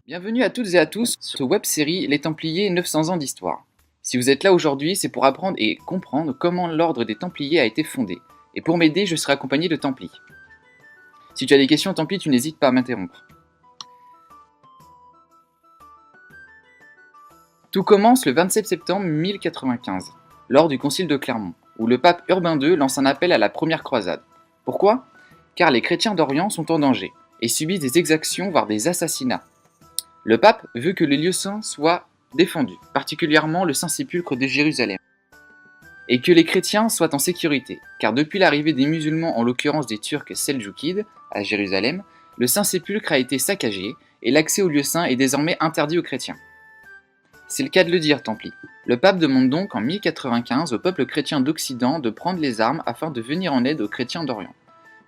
Bienvenue à toutes et à tous sur cette web-série Les Templiers 900 ans d'histoire. Si vous êtes là aujourd'hui, c'est pour apprendre et comprendre comment l'ordre des Templiers a été fondé. Et pour m'aider, je serai accompagné de Templi. Si tu as des questions Templi, tu n'hésites pas à m'interrompre. Tout commence le 27 septembre 1095, lors du concile de Clermont, où le pape Urbain II lance un appel à la première croisade. Pourquoi ? Car les chrétiens d'Orient sont en danger et subissent des exactions voire des assassinats. Le pape veut que les lieux saints soient défendus, particulièrement le Saint-Sépulcre de Jérusalem, et que les chrétiens soient en sécurité, car depuis l'arrivée des musulmans, en l'occurrence des Turcs seldjoukides, à Jérusalem, le Saint-Sépulcre a été saccagé et l'accès aux lieux saints est désormais interdit aux chrétiens. C'est le cas de le dire, Templi. Le pape demande donc en 1095 au peuple chrétien d'Occident de prendre les armes afin de venir en aide aux chrétiens d'Orient.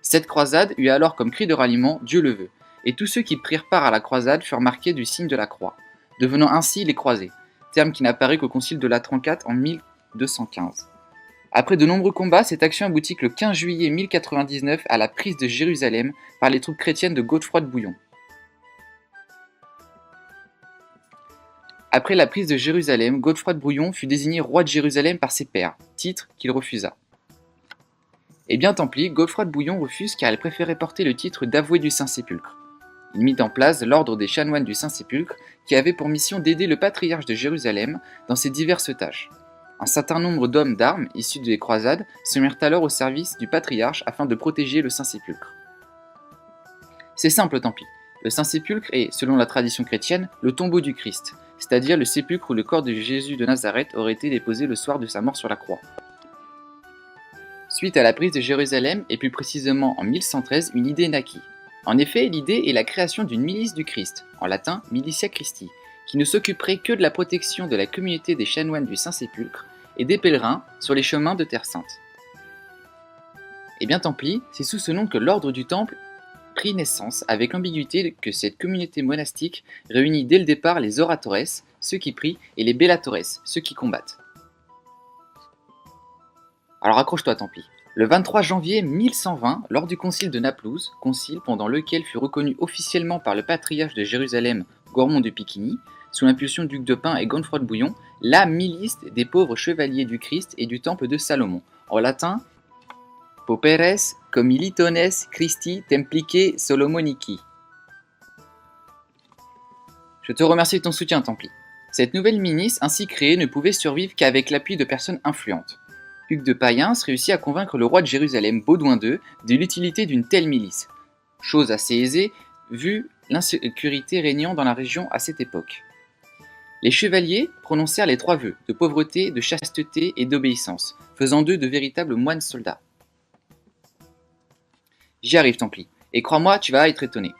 Cette croisade eut alors comme cri de ralliement « Dieu le veut », et tous ceux qui prirent part à la croisade furent marqués du signe de la croix, devenant ainsi les croisés, terme qui n'apparaît qu'au concile de Latran IV en 1215. Après de nombreux combats, cette action aboutit le 15 juillet 1099 à la prise de Jérusalem par les troupes chrétiennes de Godefroy de Bouillon. Après la prise de Jérusalem, Godefroy de Bouillon fut désigné roi de Jérusalem par ses pairs, titre qu'il refusa. Eh bien tant pis, Godefroy de Bouillon refuse car il préférait porter le titre d'avoué du Saint-Sépulcre. Il mit en place l'ordre des chanoines du Saint-Sépulcre qui avait pour mission d'aider le patriarche de Jérusalem dans ses diverses tâches. Un certain nombre d'hommes d'armes issus des croisades se mirent alors au service du patriarche afin de protéger le Saint-Sépulcre. C'est simple tant pis. Le Saint-Sépulcre est, selon la tradition chrétienne, le tombeau du Christ, c'est-à-dire le sépulcre où le corps de Jésus de Nazareth aurait été déposé le soir de sa mort sur la croix. Suite à la prise de Jérusalem, et plus précisément en 1113, une idée naquit. En effet, l'idée est la création d'une milice du Christ, en latin Militia Christi, qui ne s'occuperait que de la protection de la communauté des chanoines du Saint-Sépulcre et des pèlerins sur les chemins de Terre Sainte. Et bien tant pis, c'est sous ce nom que l'ordre du Temple prit naissance, avec l'ambiguïté que cette communauté monastique réunit dès le départ les oratores, ceux qui prient, et les bellatores, ceux qui combattent. Alors accroche-toi tant pis. Le 23 janvier 1120, lors du concile de Naplouse, concile pendant lequel fut reconnu officiellement par le patriarche de Jérusalem, Gormond de Piquigny, sous l'impulsion du duc de Pin et Godefroy de Bouillon, la milice des pauvres chevaliers du Christ et du temple de Salomon, en latin Pauperes Comilitones Christi Templique Solomonici. Je te remercie de ton soutien, Templi. Cette nouvelle milice ainsi créée ne pouvait survivre qu'avec l'appui de personnes influentes. Hugues de Payens réussit à convaincre le roi de Jérusalem, Baudouin II, de l'utilité d'une telle milice. Chose assez aisée, vu l'insécurité régnant dans la région à cette époque. Les chevaliers prononcèrent les 3 vœux, de pauvreté, de chasteté et d'obéissance, faisant d'eux de véritables moines soldats. J'y arrive, Templi, et crois-moi, tu vas être étonné.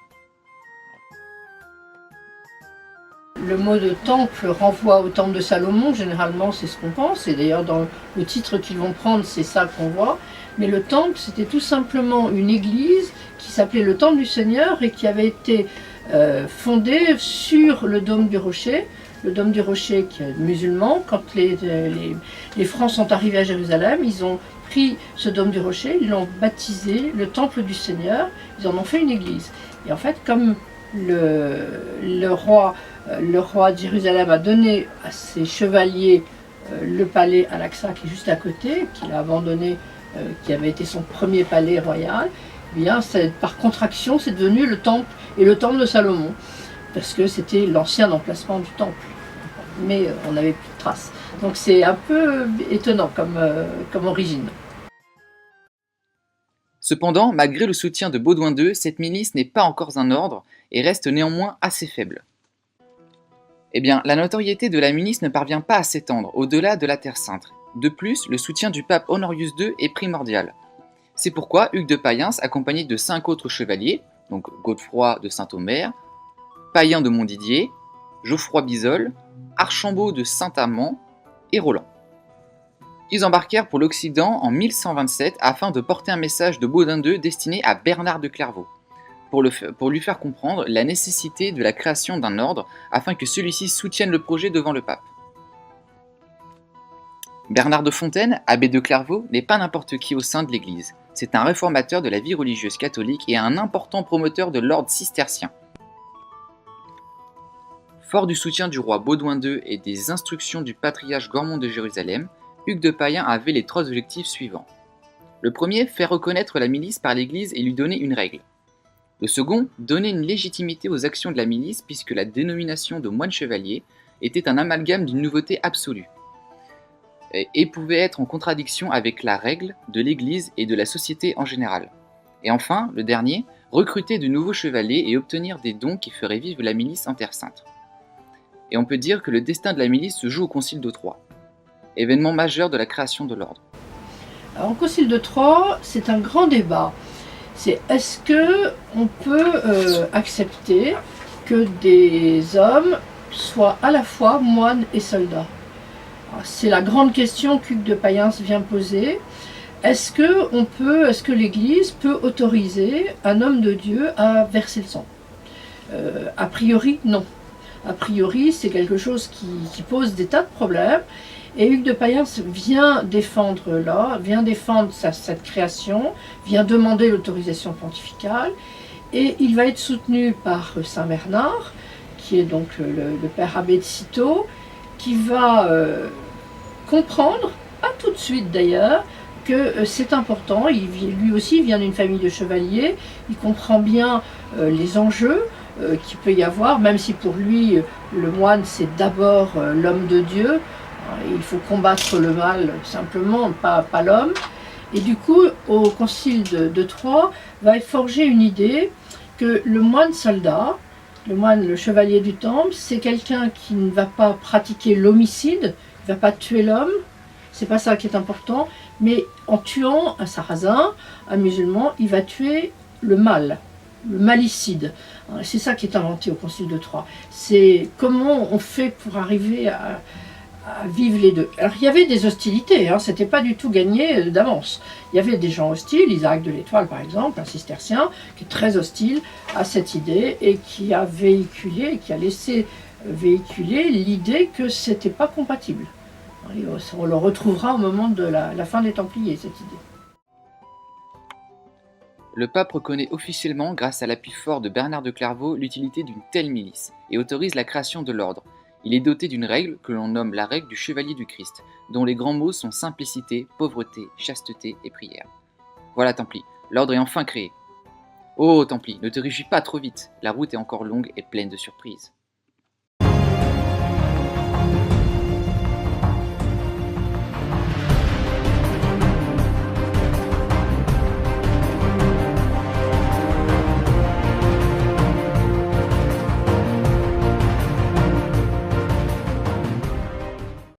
Le mot de temple renvoie au temple de Salomon, généralement c'est ce qu'on pense, et d'ailleurs dans le titre qu'ils vont prendre c'est ça qu'on voit, mais le temple c'était tout simplement une église qui s'appelait le temple du Seigneur et qui avait été fondée sur le dôme du rocher. Le dôme du rocher qui est musulman, quand les Francs sont arrivés à Jérusalem, ils ont pris ce dôme du rocher, ils l'ont baptisé le temple du Seigneur, ils en ont fait une église. Et en fait comme le roi de Jérusalem a donné à ses chevaliers le palais Al-Aqsa qui est juste à côté, qu'il a abandonné, qui avait été son premier palais royal. Eh bien, par contraction, c'est devenu le temple et le temple de Salomon, parce que c'était l'ancien emplacement du temple. Mais on n'avait plus de traces. Donc c'est un peu étonnant comme origine. Cependant, malgré le soutien de Baudouin II, cette milice n'est pas encore un ordre et reste néanmoins assez faible. Eh bien, la notoriété de la milice ne parvient pas à s'étendre au-delà de la Terre Sainte. De plus, le soutien du pape Honorius II est primordial. C'est pourquoi Hugues de Payens, accompagné de 5 autres chevaliers, donc Godefroy de Saint-Omer, Payen de Montdidier, Geoffroy Bizol, Archambault de Saint-Amand et Roland. Ils embarquèrent pour l'Occident en 1127 afin de porter un message de Baudouin II destiné à Bernard de Clairvaux, pour lui faire comprendre la nécessité de la création d'un ordre afin que celui-ci soutienne le projet devant le pape. Bernard de Fontaine, abbé de Clairvaux, n'est pas n'importe qui au sein de l'Église. C'est un réformateur de la vie religieuse catholique et un important promoteur de l'ordre cistercien. Fort du soutien du roi Baudouin II et des instructions du patriarche Gormond de Jérusalem, Hugues de Payen avait les 3 objectifs suivants. Le premier, faire reconnaître la milice par l'Église et lui donner une règle. Le second, donner une légitimité aux actions de la milice puisque la dénomination de moine chevalier était un amalgame d'une nouveauté absolue et pouvait être en contradiction avec la règle de l'Église et de la société en général. Et enfin, le dernier, recruter de nouveaux chevaliers et obtenir des dons qui feraient vivre la milice en Terre Sainte. Et on peut dire que le destin de la milice se joue au Concile de Troyes, événement majeur de la création de l'ordre. Alors, au Concile de Troyes, c'est un grand débat. C'est est-ce qu'on peut accepter que des hommes soient à la fois moines et soldats? C'est la grande question qu'Hugues de Payen vient poser. Est-ce que l'Église peut autoriser un homme de Dieu à verser le sang? A priori, non. A priori, c'est quelque chose qui pose des tas de problèmes. Et Hugues de Payen vient défendre cette création, vient demander l'autorisation pontificale, et il va être soutenu par Saint Bernard, qui est donc le père abbé de Cîteaux, qui va comprendre, pas tout de suite d'ailleurs, que c'est important. Lui aussi vient d'une famille de chevaliers, il comprend bien les enjeux qu'il peut y avoir, même si pour lui le moine c'est d'abord l'homme de Dieu. Il faut combattre le mal simplement, pas l'homme. Et du coup, au Concile de Troyes, va forger une idée que le moine soldat, le chevalier du temple, c'est quelqu'un qui ne va pas pratiquer l'homicide, il ne va pas tuer l'homme, c'est pas ça qui est important, mais en tuant un sarrasin, un musulman, il va tuer le mal, le malicide. C'est ça qui est inventé au Concile de Troyes. C'est comment on fait pour arriver à vivre les deux. Alors il y avait des hostilités, c'était pas du tout gagné d'avance. Il y avait des gens hostiles, Isaac de l'Étoile par exemple, un cistercien, qui est très hostile à cette idée et qui a laissé véhiculer l'idée que c'était pas compatible. On le retrouvera au moment de la fin des Templiers, cette idée. Le pape reconnaît officiellement, grâce à l'appui fort de Bernard de Clairvaux, l'utilité d'une telle milice et autorise la création de l'ordre. Il est doté d'une règle que l'on nomme la règle du chevalier du Christ, dont les grands mots sont simplicité, pauvreté, chasteté et prière. Voilà Templi, l'ordre est enfin créé. Oh Templi, ne te réjouis pas trop vite, la route est encore longue et pleine de surprises.